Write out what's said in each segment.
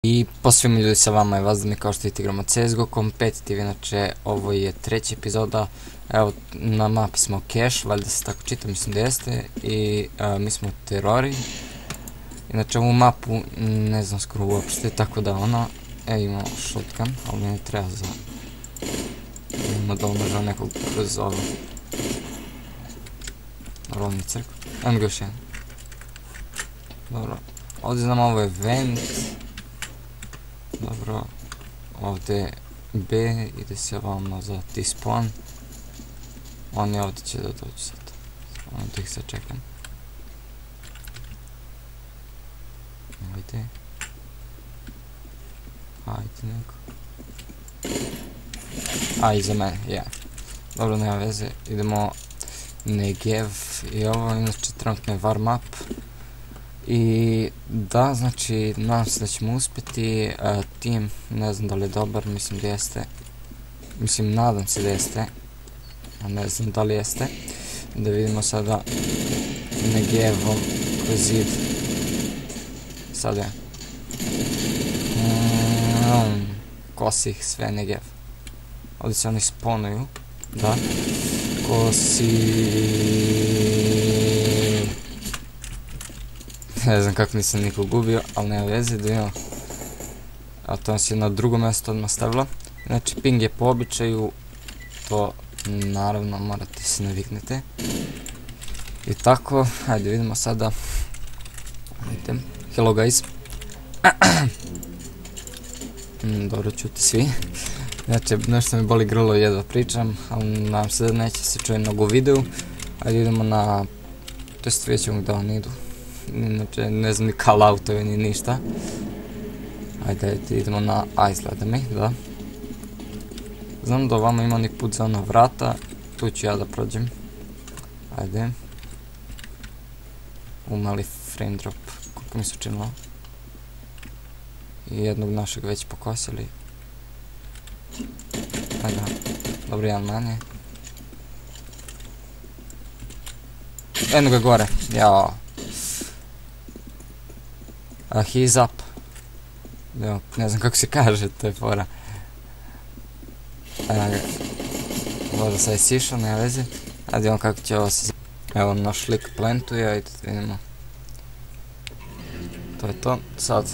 I posvim ljudi sa vama je Vazdani, kao što vidite igramo CSGO Competitive, inače ovo je treća epizoda. Evo, na mapi smo Cache, valjda se tako čita, mislim da jeste, i mi smo terori. Inače ovu mapu ne znam skoro uopšte, tako da ono, imamo shotgun, ali ne treba za... Imamo da umržao nekog kroz ovo. Rovni crk, evo ga još jedan. Dobro, ovdje znam ovo je vent. Dobro, ovdje B, ide se ovamo za T-spawn. Oni ovdje će da dođu sad. Ono da ih sad čekam. Ajde. Ajde neko. A, iza mene, ja. Dobro, nema veze, idemo Negev i ovo, inače trenutno je warm up. I da, znači, nadam se da ćemo uspjeti. Tim, ne znam da li je dobar, mislim da jeste. Mislim, nadam se da jeste. A ne znam da li jeste. Da vidimo sada Negevom kroz zid. Sad je. Kosi ih sve Negev. Ovdje se oni spawnuju. Da. Kosi... Ne znam kako nisam nikog gubio, ali nema veze, da vidimo. A to nas je na drugo mjesto odmah stavilo. Znači ping je po običaju, to naravno morate se naviknete. I tako, ajde vidimo sada. Ajde, hello guys. Dobro, čuti svi. Znači, nešto mi boli grlo, jedva pričam, ali nadam se da neće se čuje mnogo u videu. Ajde idemo na... To jest vidjet ćemo gdje oni idu. Inače, ne znam ni call autove ni ništa. Ajde, idemo na A, izgleda mi, da. Znam da ovamo ima onih put za ona vrata. Tu ću ja da prođem. Ajde. Mali frame drop. Koliko mi se učinilo. I jednog našeg već pokosili. Ajde. Dobro, jedan manje. Jedno ga gore. Jao. He's up. Evo, ne znam kako se kaže, to je fora. Možda sad je sišao, nema veze. Ajde vidimo kako će ovo se... Evo, naš lik plantuje, ajde vidimo. To je to. Sad,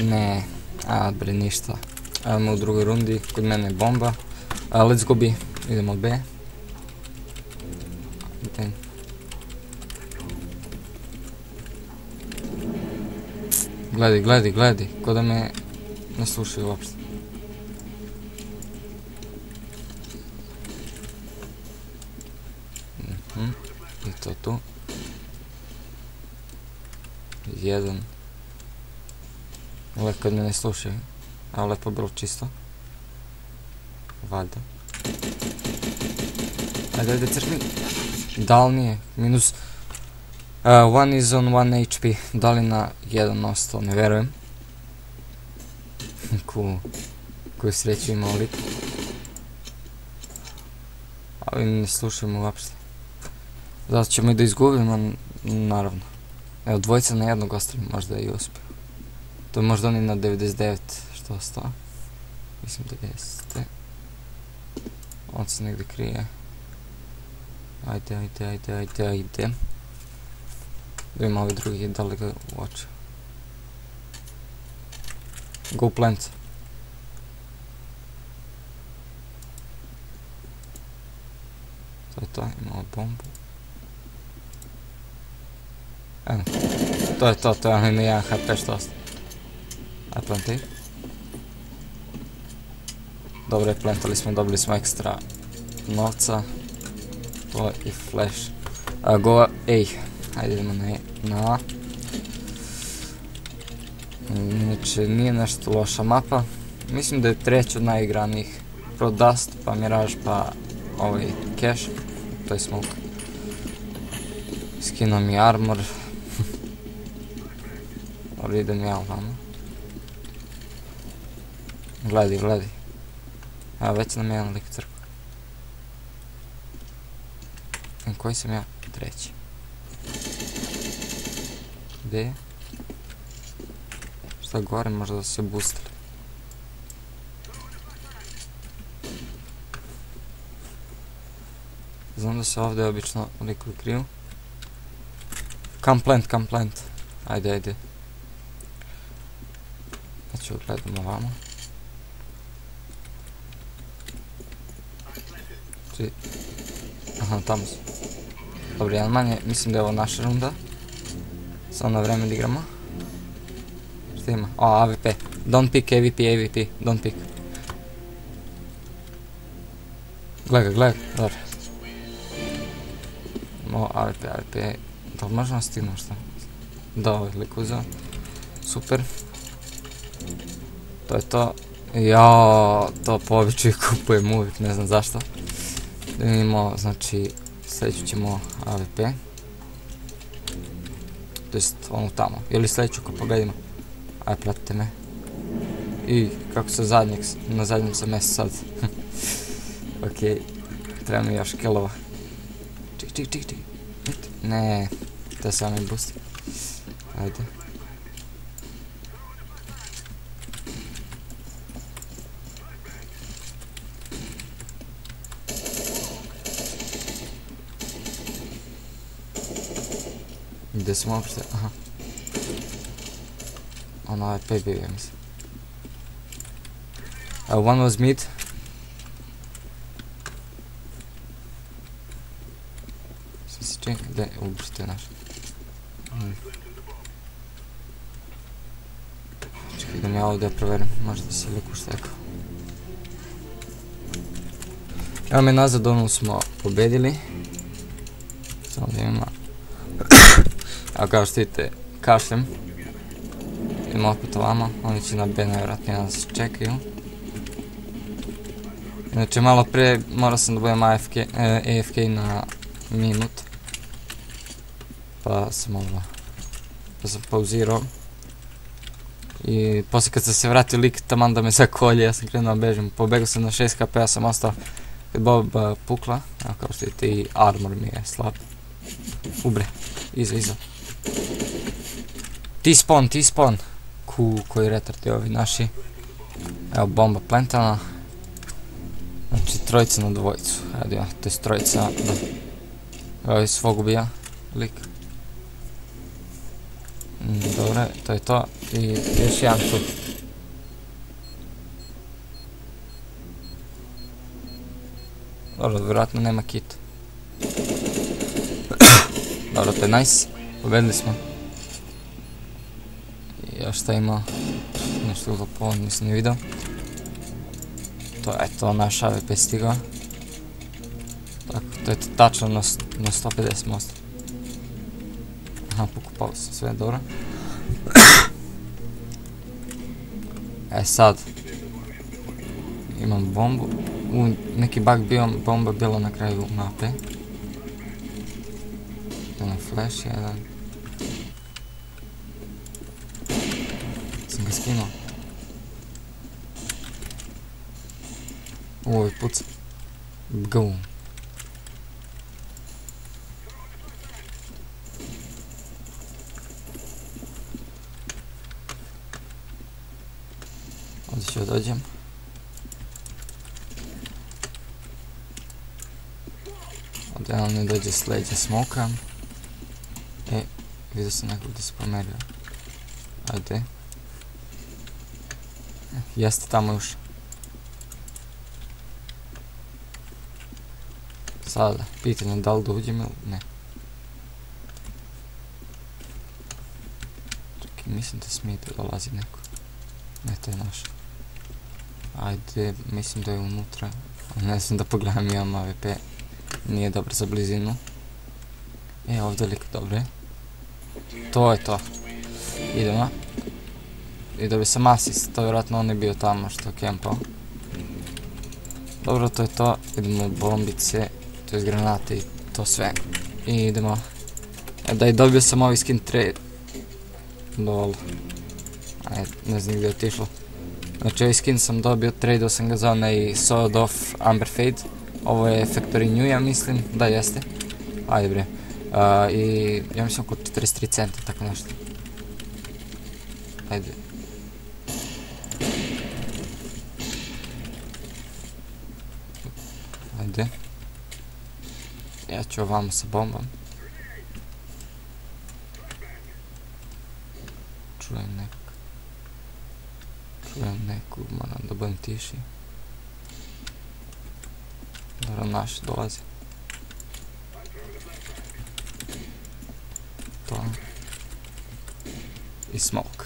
ne. A, bre, ništa. Evo u drugoj rundi, kod mene je bomba. Let's go B, idemo B. Gledaj, ko da me ne slušaju uopšte. I to tu. Jedan. Uvijek kad me ne slušaju. A lepo bilo čisto. Valjda. Ajde, crkni. Da li nije? Minus... One is on 1 HP. Da li na 1 ostao? Ne verujem. Koju sreću imao lik. Ali ne slušajmo uopšte. Zato ćemo i da izgubimo, naravno. Evo, dvojica na jednog ostavim, možda i uspiju. To je možda oni na 99 što ostao. Mislim da jeste. On se negdje krije. Ajde. Da ima ovi drugi, da li ga uoče. Go plant. To je to, imamo bombu. Eno, to je onaj na 1 HP što ostaje. Aj planti. Dobro je, plantali smo, dobili smo ekstra novca. To i flash. Go, ajde idemo na A. Znači, nije nešto loša mapa. Mislim da je treća od najigranijih. Pro Dust, pa Mirage, pa ovaj Cache. To je smoke. Skinuo mi armor. Dobro, idem ja ovamo. Gledaj. Evo, već nam jedan lik crkva. Koji sam ja? Treći. Gdje je? otišle gore, možda da se boostili. Znam da se ovdje obično likovi kriju. Come plant. Ajde. Znači gledamo ovamo. Aha, tamo su. Dobro, jedan manje, mislim da je ovo naša runda. Samo na vreme da igramo. Šta ima? O, AVP. Don't pick, AVP, don't pick. Gleda, dobro. Imamo AVP. Da li možemo stignuti šta? Da, ovo je lik uzeo. Super. To je to. Jao, to po običaju kupujem uvijek, ne znam zašto. Da imamo, znači, sljedeću ćemo AVP. To jest onu tamo. Ili sljedeću ko pobedimo. Ajde, pratite me. I kako se na zadnjem sam mjestu sad. Ok, treba mi još killova. Čik. Ne, to je samo mi boost. Ajde. Gdje smo uopšte? Aha. Ono je PB, ja mislim. One was mid. Sve si čekaj, gdje? Ubršte je naš. Čekaj, idem ja ovdje proverim, možda se liku štekao. Evo me nazad, onu smo pobedili. Samo da ima. A kao što vidite, kašljem. Idemo opet ovamo, oni će na B najvjerojatnije nas čekaju. Inače malo prije morao sam da budem AFK na minut. Pa sam pauzirao. I poslije kad sam se vratio lik taman da me zakolje, ja sam krenuo da bežim. Pobegao sam na 6 kp, ja sam ostao kad Bob pukla. Evo kao što vidite i armor mi je slab. Ubre, iza. T-spawn. Koji retard je ovi naši. Evo bomba plantana. Znači trojica na dvojicu. Ajde, to je trojica. Evo i svog ubija lik. Dobre, to je to. I još jedan tu. Dobro, vjerojatno nema kit. Dobro, to je nice. Pobedili smo. Još šta ima? Nešto drugo po ovom nisam ni vidio. To je to, naš AVP stigao. Tako, to je tačno na 150 most. Aha, pokupao sam sve, dobro. Sad. Imam bombu. Neki bug bio, bomba bila na kraju mape. Jedan flash, jedan. Sam ga skinuo. Ovo je puca. Gum. Ovdje ću dođem. Ovdje nam ne dođe s leđa smoka. Vidio sam nekog da se pomerio. Ajde. Jeste tamo još. Sada, pitanje da li da uđem ili ne. Čekaj, mislim da smije da dolazi neko. Ne, to je naš. Ajde, mislim da je unutra. Ne znam da pogledam, imam AVP. Nije dobro za blizinu. Ovdje lik, dobro je. To je to. Idemo. I dobio sam asist, to vjerojatno on je bio tamo što je kempao. Dobro, to je to. Idemo bombice, to je granate i to sve. I idemo. Da, i dobio sam ovaj skin trade. Dol. Ne znam gdje je otišlo. Znači ovaj skin sam dobio, tradeo sam ga za onaj Sword of Amber Fade. Ovo je Factory New, ja mislim. Da, jeste. Ajde bre. I ja mislim oko 43 centa, tako nešto. Ajde. ovdje. Ja ću ovamo sa bombom. Čujem neku, moram da budem tiši. Dobro, naši dolazi. To. I smoke.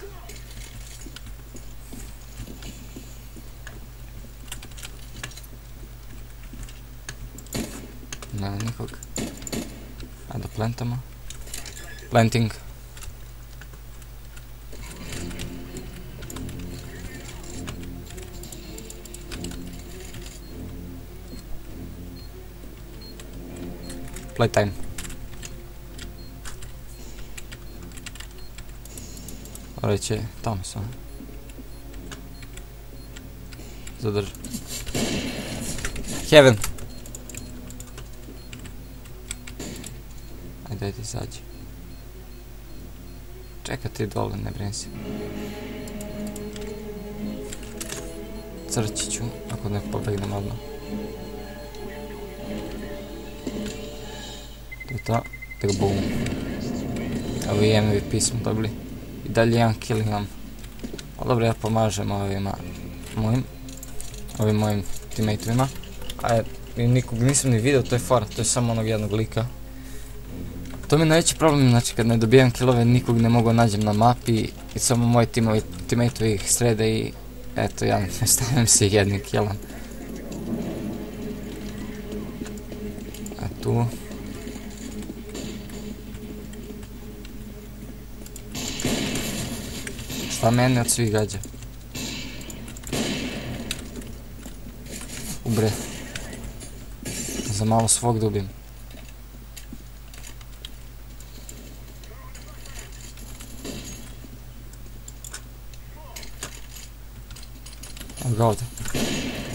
Nema nikog. Ajde plantamo. Planting. Playtime. Reće, tamo sam. Zadrži. Heaven. Ajde, izađi. Čekaj ti dole, ne brini se. Crći ću, ako ne pobegnem odmah. To je to. Tako boom. Evo i MVP smo dobili. I dalje jedan kill imam. Ali dobro, ja pomažem ovim mojim teammateovima. A nikog nisam ni vidio, to je fora, to je samo onog jednog lika. To mi je najveći problem, znači kad ne dobijem killove nikog ne mogu nađem na mapi i samo moji teammateovi ih srede i eto ja ne stavim se jednim killom. A tu. Šta mene od svih gađa? Ubre. Za malo svog dubim. Evo ga ovdje.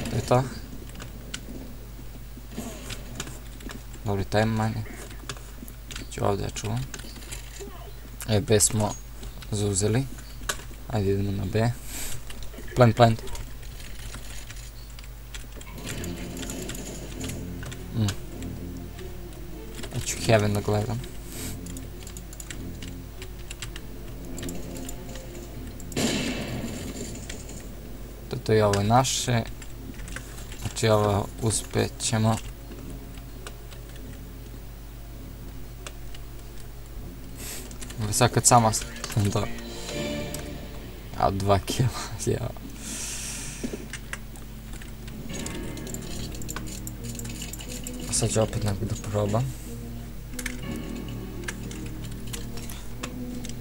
To je to. Dobri time manje. Ću ovdje čuvam. B smo zauzeli. Ajde idemo na B. Plant. Ja ću Heaven da gledam. To je ovo naše. Znači ovo uspjet ćemo. Sad kad sama do... A 2 kila, jao. Sad ću opet nekog da probam.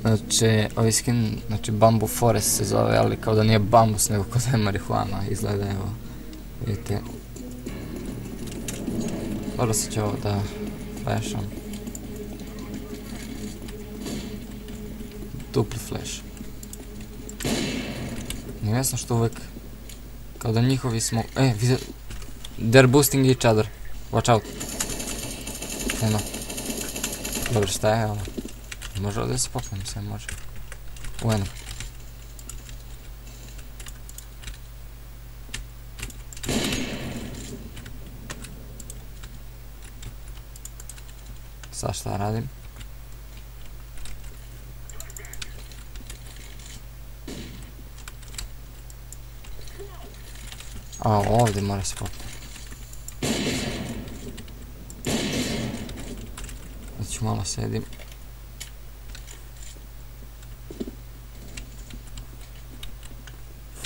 Znači, ovaj skin, znači Bamboo Forest se zove, ali kao da nije bambus, nego kao da je marihuana, izgleda, evo, vidite. Dobro, sad ću ovo da flasham. Dupli flash. Nije jasno što uvek, kao da njihovi smo, vidi, they're boosting each other, watch out. Eno. Dobro, šta je ovo? Može ovdje se popnem, sve može. Eno. Sad šta radim? A, ovdje mora se popnem. Znači malo sedim.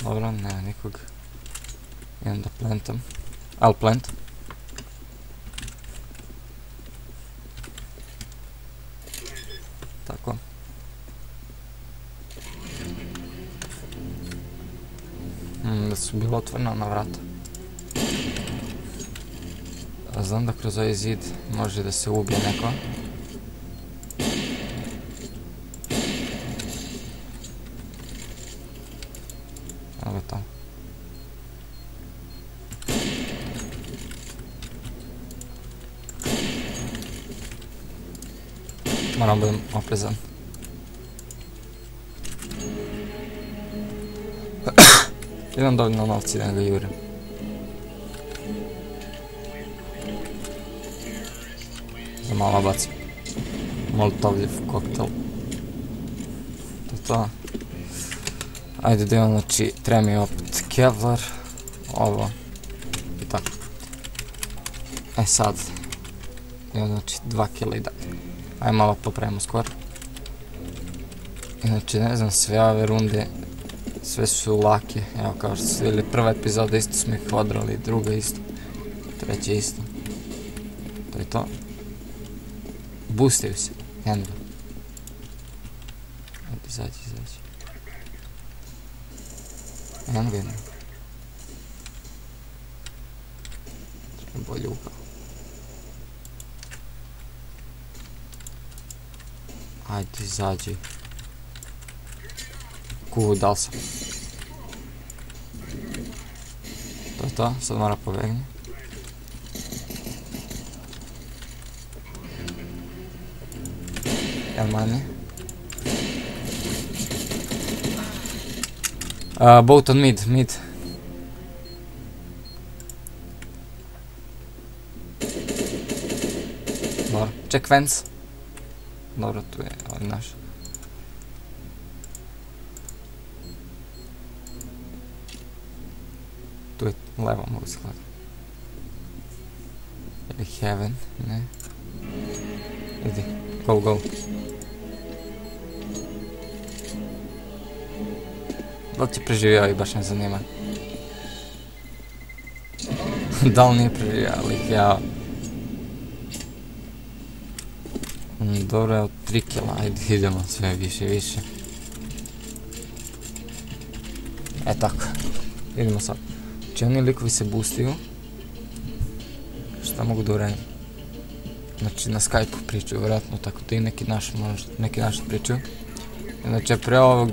Dobro, nema nikog. Idem da plantam. I'll plant. Tako. Da su bilo otvoreno na vrata. Znam da kroz ovaj zid može da se ubije neko. Evo tamo. Moram budem oprezan. Imam dovoljno novci da ga jurim. malo bacim Molotovljev koktel. To. Ajde da imam, znači, treba mi opet Kevlar, ovo i tako. Sad, imam, znači, 2 kila i dalje. Ajde malo popravimo skoro. Znači, ne znam, sve ove runde, sve su lake, evo kao što ste vidjeli, prva epizoda isto smo ih odrali, druga isto, treća isto. To je to. Boostaju se, jedan dva. Ajde, izađi. Jedan ga. Treba bolje upao. Ajde, izađi. Dal sam. To je to, sad mora pobegne. Jedan manje. Boat on mid. Dobro, check fence. Dobro, tu je ovaj naš. Tu je levo, mogu skladati. Ili heaven, ne. Idi, go. Da li će preživio i baš ne zanima. Da li nije preživio, ali ja... Dobro, evo 3 kila, ajde idemo sve više. Tako, idemo sad. Znači oni likovi se boostaju. Šta mogu da uradim? Znači na Skype-u pričaju, vjerojatno, tako da i neki naši pričaju. Znači pre ovog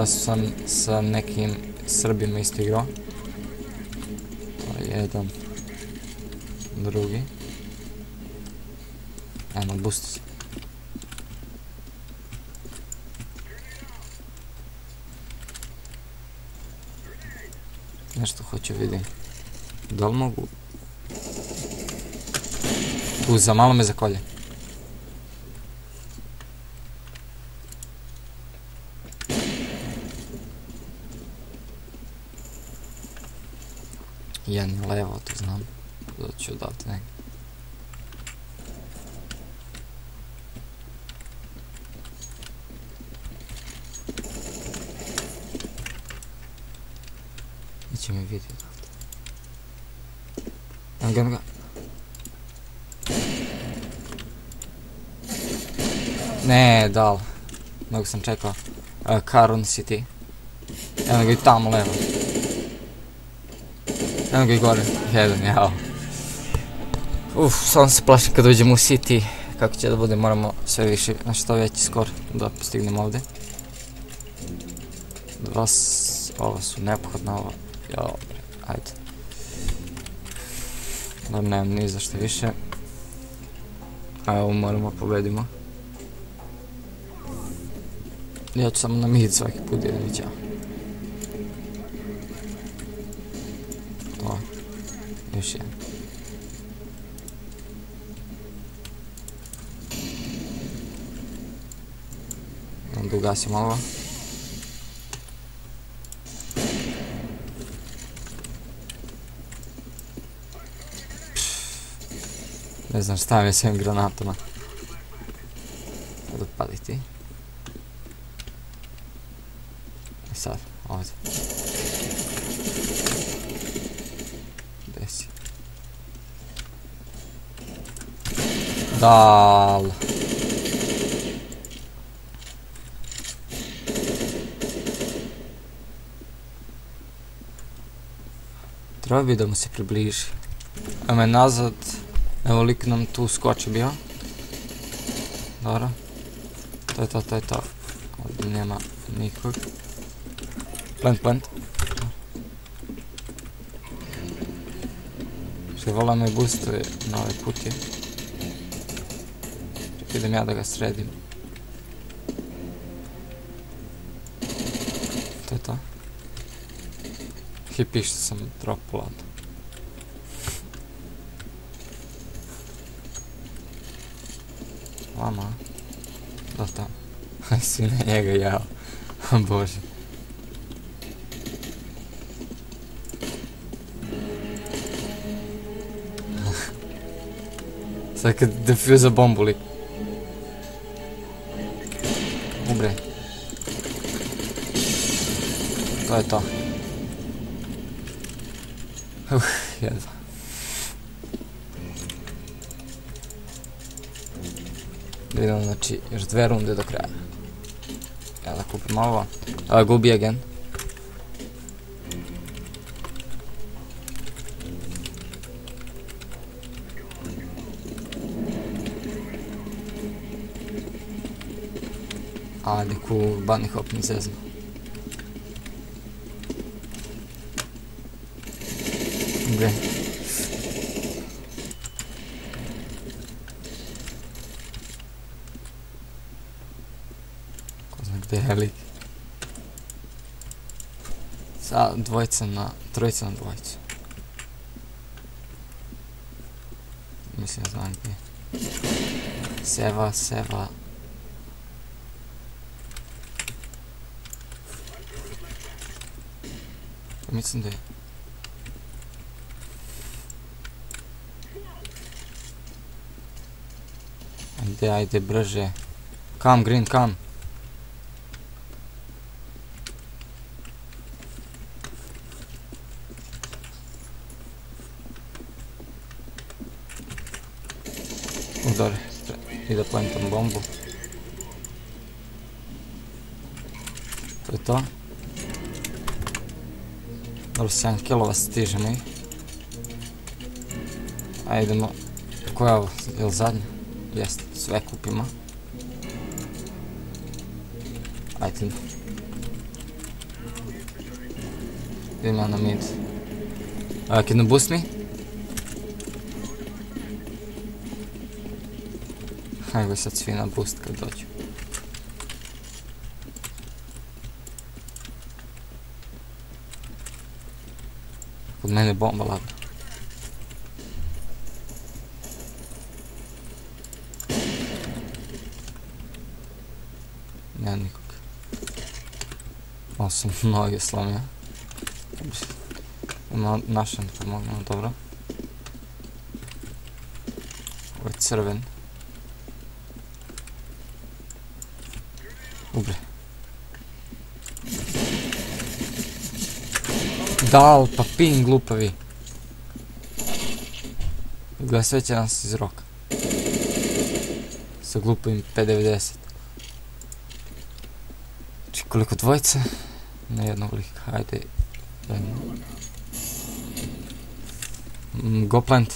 sam sa nekim Srbima isto igrao. To je jedan, drugi. Eno, boostu se. Nešto hoću vidim. Da li mogu? Za malo me zakolje. Jedan levo, to znam. Doću odavde negdje. Neće mi vidjeti odavde. Evo ga. Ne, dal. Mnogo sam čekao. Caron City. Evo ga i tamo levo. Evo ga i gore. Jedan, jao. Samo se plašim kad uđemo u City. Kako će da bude, moramo sve više, znači što veći skor da postignemo ovdje. Ovo su neophodna, ovo. Jao, ajde. Dobro, nemam ni za što više. A ovo moramo pobedimo. Ja ću samo na mid svaki put jedan i ćao. To. Još jedan. Onda ugasim ovo. Ne znam šta mi je s ovim granatama. Kada pali ti. I sad, ovdje. Gdje si? Dal. Treba bi da mu se približi. Evo me nazad. Evo lik nam tu skoči bio. Dobro. To je to. Ovdje nema nikog. Plant. Što vola me boostuje na ove kutije. Čekaj idem ja da ga sredim. To je to. Hipi što sam dropao ladno. Vama. Do tamo. Svi na njega jao. Bože. Sad kad defuza bombu lik. Ubre. To je to. Jedva. Idemo, znači, još 2 runde do kraja. Ja da kupim ovo. Gubi again. Neku bunny hop mi zeznu. Gdje? Ko zna gdje je lik? Sa trojica na dvojicu. Mislim da znam gdje. Seva. Mislim da je. Ajde brže. Come green, come. Udar. I da plantam bombu. To je to. Dobro, 7 kilova stižemo ih. Ajde idemo. Koja je ovo? Je li zadnja? Jest, sve kupimo. Ajde. Idem ja na mid. Can you boost me? Ajde sad svi na boost kad dođu. Kod mene bomba ladno. Nema nikog. Ovo sam noge slomio. Ima našem pomognemo, dobro. Ovo je crven. Ubre. Dal, pa ping glupavi. Gledaj, sve će nas iz roka. Sa glupavim P90. Znači koliko dvojice? Na jednog lika, hajde. Go plant.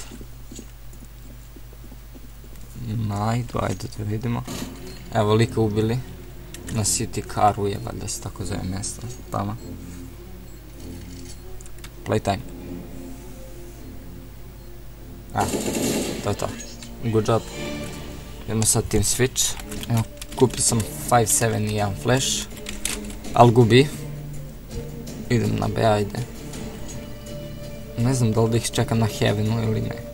Ajde da vidimo. Evo lika ubili. Na City Caru je, valjda se tako zove mjesto. Tamo. Playtime. To je to. Good job. Idemo sad team switch. Evo, kupio sam 5-7 i jedan flash. Al gubi. Idem na B, ajde. Ne znam da li da ih čekam na Heavenu ili ne.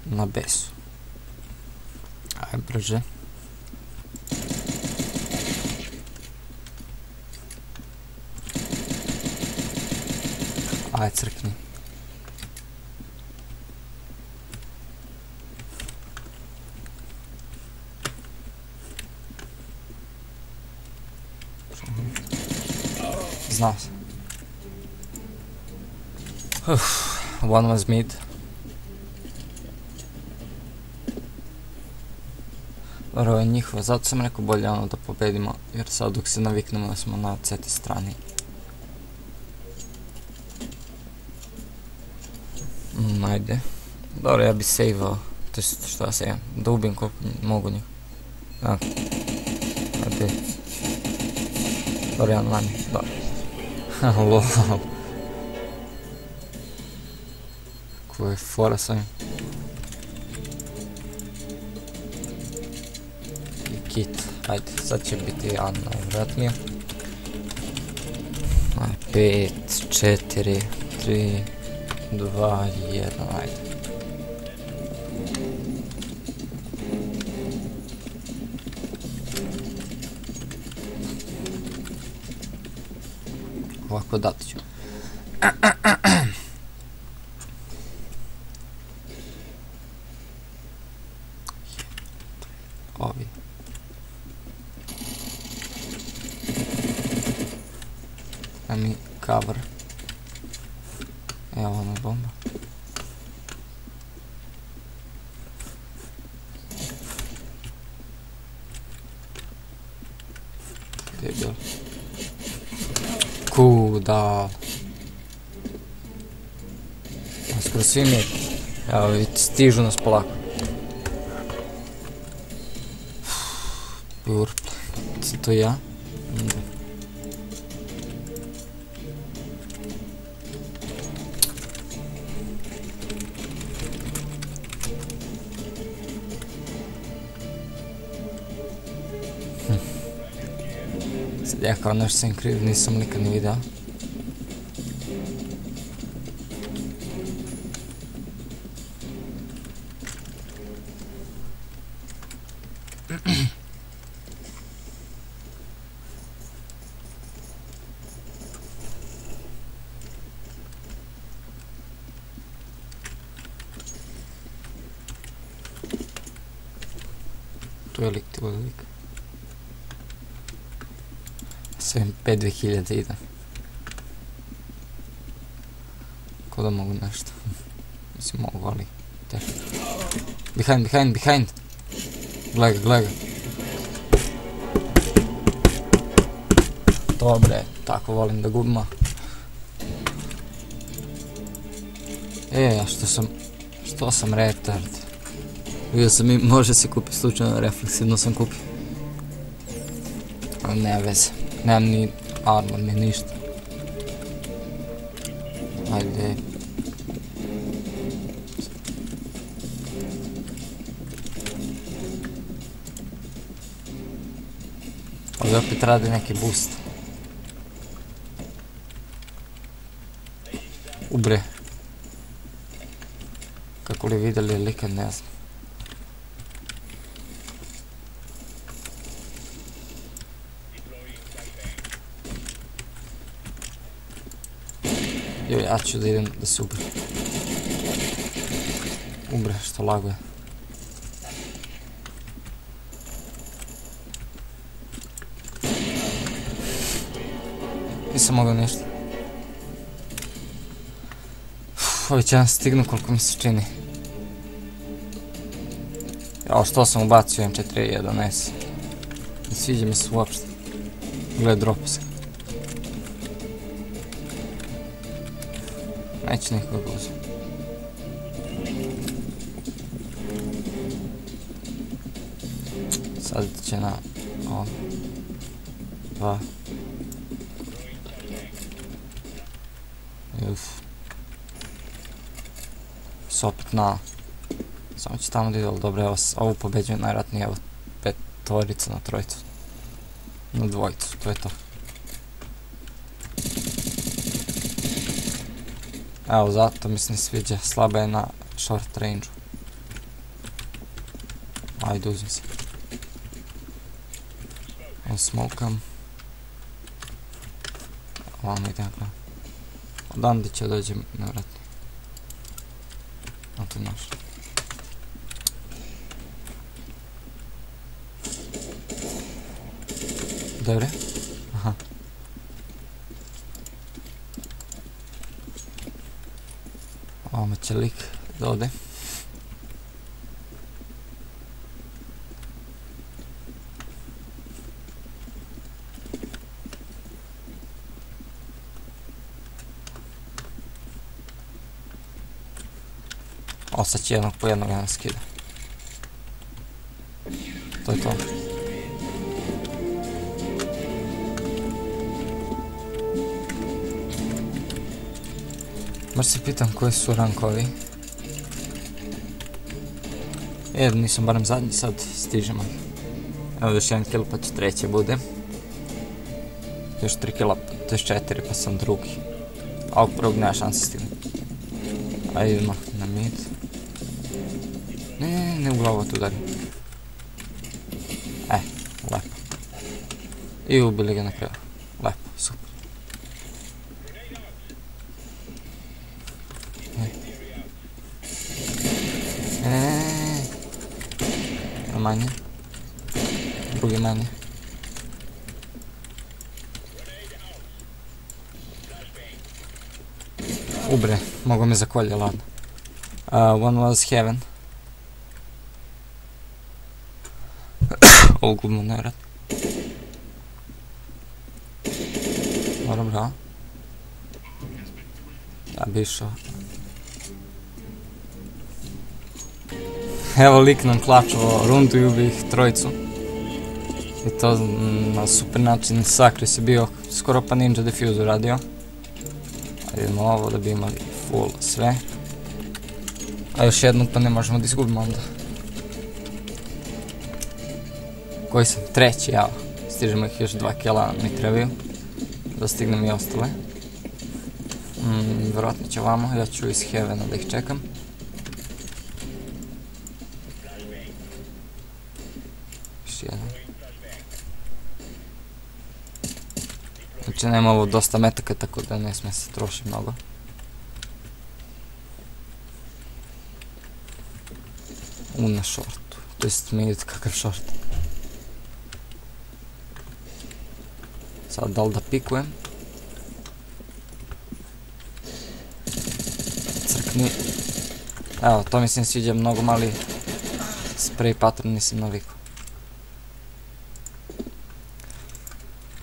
Na besu. Ajde brže. Ajde crkni. Znao sam. One was mid. Dobro, ovo je njihovo, zato sam rekao bolje ono da pobedimo, jer sad dok se naviknemo da smo na CT strani. Ajde. Dobro, ja bi saveao, to je što ja saveam, da ubijem koliko mogu njih. Ajde. Dobro, jedan manje, dobro. Lol. Ko je fora s ovim? kit. Ajde, sad će biti jedan najvjerojatnije. 5, 4, 3, 2, 1, ajde. Ovako dati ću. Ovi. A mi cover. Evo ona bomba. Gdje je bilo? Kuda? Skoro svi mi, evo vidite, stižu nas polako. To ja? Sad ja kao nešto sam kriv, nisam nikad ni vidio. Tu je lik, tu je lik. 7.5.2000 ide. Ko da mogu nešto. Mislim mogu, ali teško. Behind. Glega. Dobre, tako volim da gubimo. A što sam retard. Vidio sam i može se kupiti slučajno refleksivno sam kupio. Ali nema veze. Nemam ni armor, ni ništa. Ajde. Ovdje opet radi neki boost. Ubre. Kako li vidjeli lika, ne znam. Joj, ja ću da idem da se ubre. Ubre, što laguje. Nisam mogao ništa. Ovi će nam stignu koliko mi se čini. Jao, što sam ubacio M4A1S. Ne sviđa mi se uopšte. Gled, dropa se. Neće nikoga uzeti. Sad će na ovo. 2. Opet na. Samo će tamo da ide, ali dobro, evo, ovu pobeđujem najvratnije, evo, 5 na 3. Na 2, to je to. Evo, zato mi se ne sviđa, slaba je na short range-u. Ajde, uzim se. Evo, smokam. Ovamo idem, gledam. Odande će dođem najvratnije. To je naš. Dobre? Aha. Ovamo će lik da ode. Sad će jednog po jednog jedan skida. To je to. Baš se pitam koji su rankovi. Nisam barem zadnji, sad stižemo. Evo još jedan kill pa će treći bude. Još 3 killa, to je 4 pa sam drugi. A ovog prvog nema šanse stignu. Ajde idemo na mid. Ne u glavu tu udari. Lepo. I ubili ga na kraju. Lepo, super. Manje. Drugi manje. Ubre, mogo me zakolje, ladno. One was heaven. Ovo gubno nevrat. Dobro, bravo. Da bi išao. Evo lik nam klačuo rundu i ubih trojicu. I to na super način. Sakris je bio skoro pa ninja defuse uradio. Idemo ovo da bi imali full sve. A još jednu pa ne možemo da izgubimo onda. Koji sam? Treći, evo. Stižemo ih još 2 killa mi trebaju. Da stignem i ostale. Vjerojatno će ovamo, ja ću iz heavena da ih čekam. Još jedan. Znači nema ovo dosta metaka, tako da ne smije se troši mnogo. Na shortu, to jest mi vidjeti kakav short. Sad da li da pikujem? Crkni. Evo, to mi se ne sviđa mnogo, mali spray pattern nisam navikao.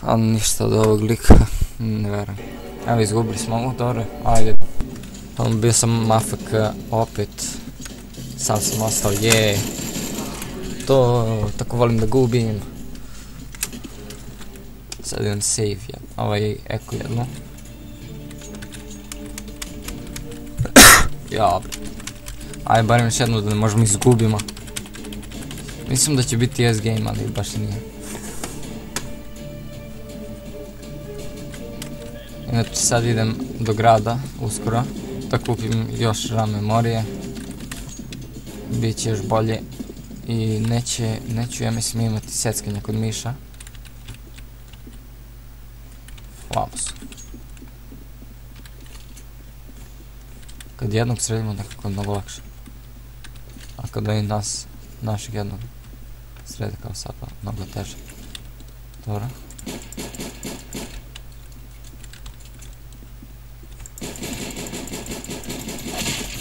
Ali ništa od ovog lika, ne verujem. Evo, izgubili smo ovo, dobro, ajde. Bio sam AFK opet. Sam sam ostao, to, tako volim da gubim. Sad idem save jedno, ovaj eko jedno. Ja, ajde barem još jedno da ne možemo izgubimo. Mislim da će biti S-game, ali baš i nije. Inače sad idem do grada uskoro, da kupim još RAM memorije. Biće još bolje i neću ja mislim imati seckanja kod miša. Vamos. Kad jednog sredimo nekako je mnogo lakše. A kada i našeg jednog srede kao sad pa mnogo teže. Dobro.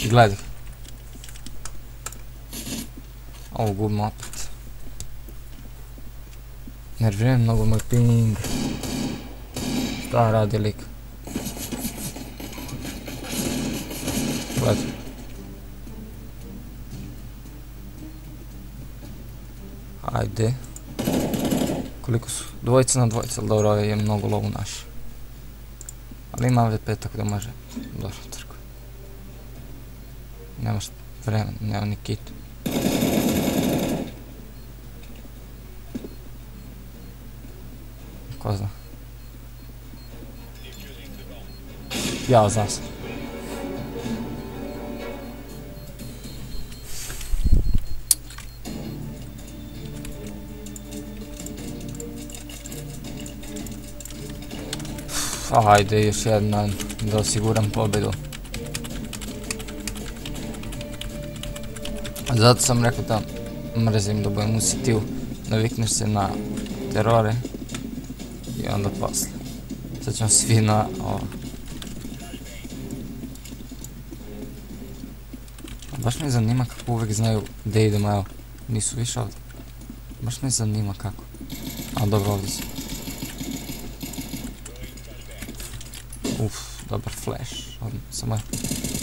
Gledaj. Ovo gubimo opet. Nerviram mnogo moj ping. Šta radi lik? Gledaj. Ajde. Koliko su? Dvojica na dvojica, ali dobro, je mnogo lovu naš. Ali ima AWP tako da može. Dobro, crko. Nemaš vremena, nema ni kit. Ko zna? Ja znam se. Ajde, još jedna da osiguram pobjedu. Zato sam rekao da mrzim da budem u City-u, navikneš se na terore i onda posle. Sad ćemo svi na ovo. Baš me zanima kako uvijek znaju gdje idemo, evo, nisu više ovdje. Baš me zanima kako. A dobro, ovdje su. Dobar flash, sa moje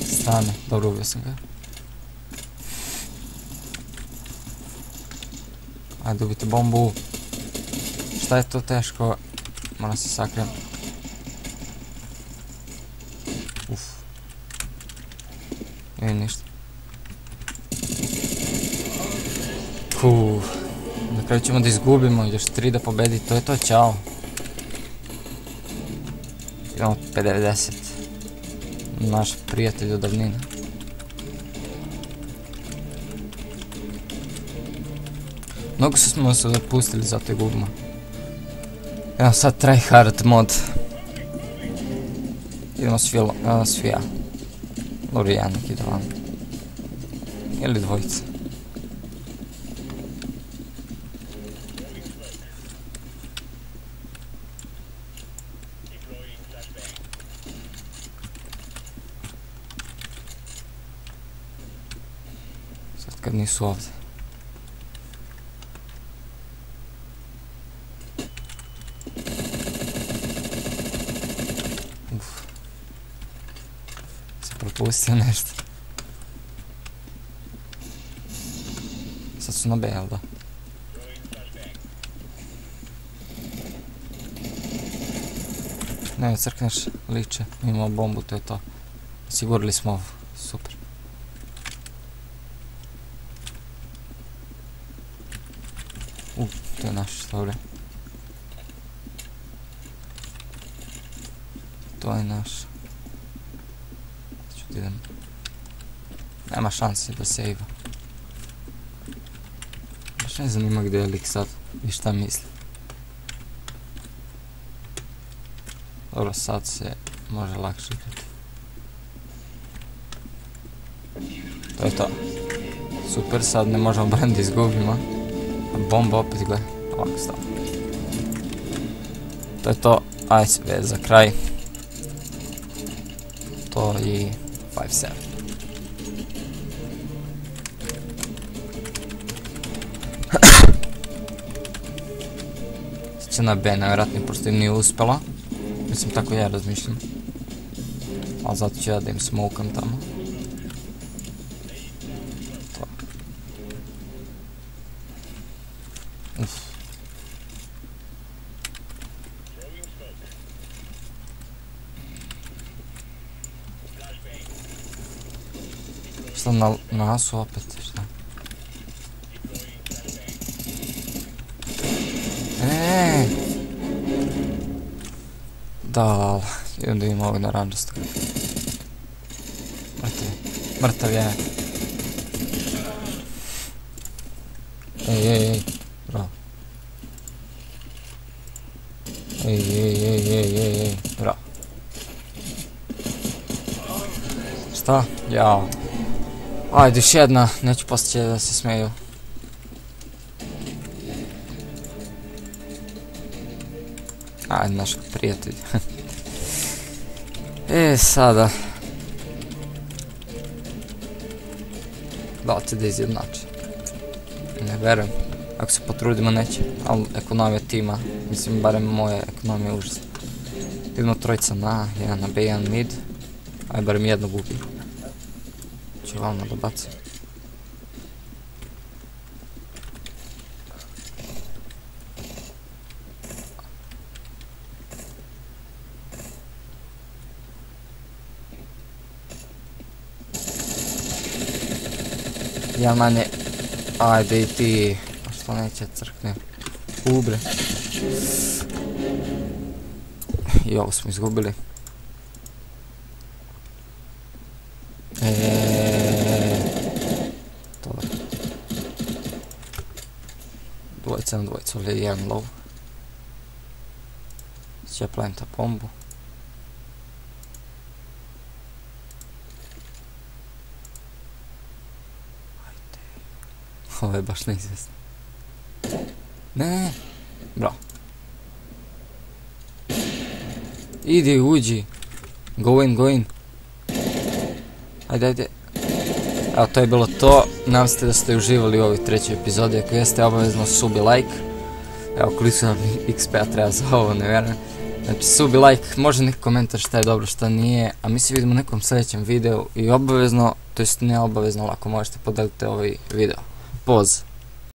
strane, dobro ubio sam ga. Ajde ubiti bombu. Šta je to teško? Moram se sakrijem. Nije ništa. Na kraju ćemo da izgubimo, još 3 da pobedi, to je to, čao. Imamo 50. Naš prijatelj od davnina. Mnogo smo se zapustili, zato je gubimo. Evo sad tryhard mod. Idemo svi ja. Dobro, ja nek ide van. Ili dvojica. Sad kad nisu ovdje. Propustio nešto. Sad su na B, jel da? Ne, crkneš, liče. Imamo bombu, to je to. Sigurili smo ovo. Super. To je naš, dobro. To je naš. Idem. Nema šanse da sejva. Baš ne zanima gdje je lik sad i šta misli. Dobro, sad se može lakše igrati. To je to. Super, sad ne možemo brand izgubimo. Bomba opet gleda. Ovako stav. To je to. Ajde sve za kraj. To i 5-7. Sad će na B, najvjerojatnije, pošto im nije uspjela. Mislim, tako ja razmišljam. Ali zato ću ja da im smokam tamo. To. Šta na nasu opet, šta? Da, idem da imam ovog naranđastog. Mrtav je. Ej, bravo. Ej, bravo. Šta? Jao. Ajde, još jedna, neću poslije da se smeju. Ajde, naš prijatelj. Sada. Da li će da izjednači? Ne verujem. Ako se potrudimo neće. Ali ekonomija tima, mislim, barem moja ekonomija je užasna. Idemo trojica na A, jedan na B, jedan mid. Ajde, barem jedno gubi. Ću valno da bacim. Ja manje. Ajde i ti. A što neće crkne? Ubre. I ovo smo izgubili. Dobro. Dvojica na dvojicu, ali jedan low. Će planta bombu. Ovo je baš neizvjesno. Ne. Bravo. Idi, uđi. Go in. Ajde. Evo, to je bilo to. Nadam se da ste uživali u ovoj trećoj epizodi. Ako jeste, obavezno subi like. Evo, koliko nam XP-a treba za ovo, ne vjerujem. Znači, subi like, može neki komentar šta je dobro, šta nije. A mi se vidimo u nekom sljedećem videu. I obavezno, to jest ne obavezno, ako možete podeliti ovaj video. Poz.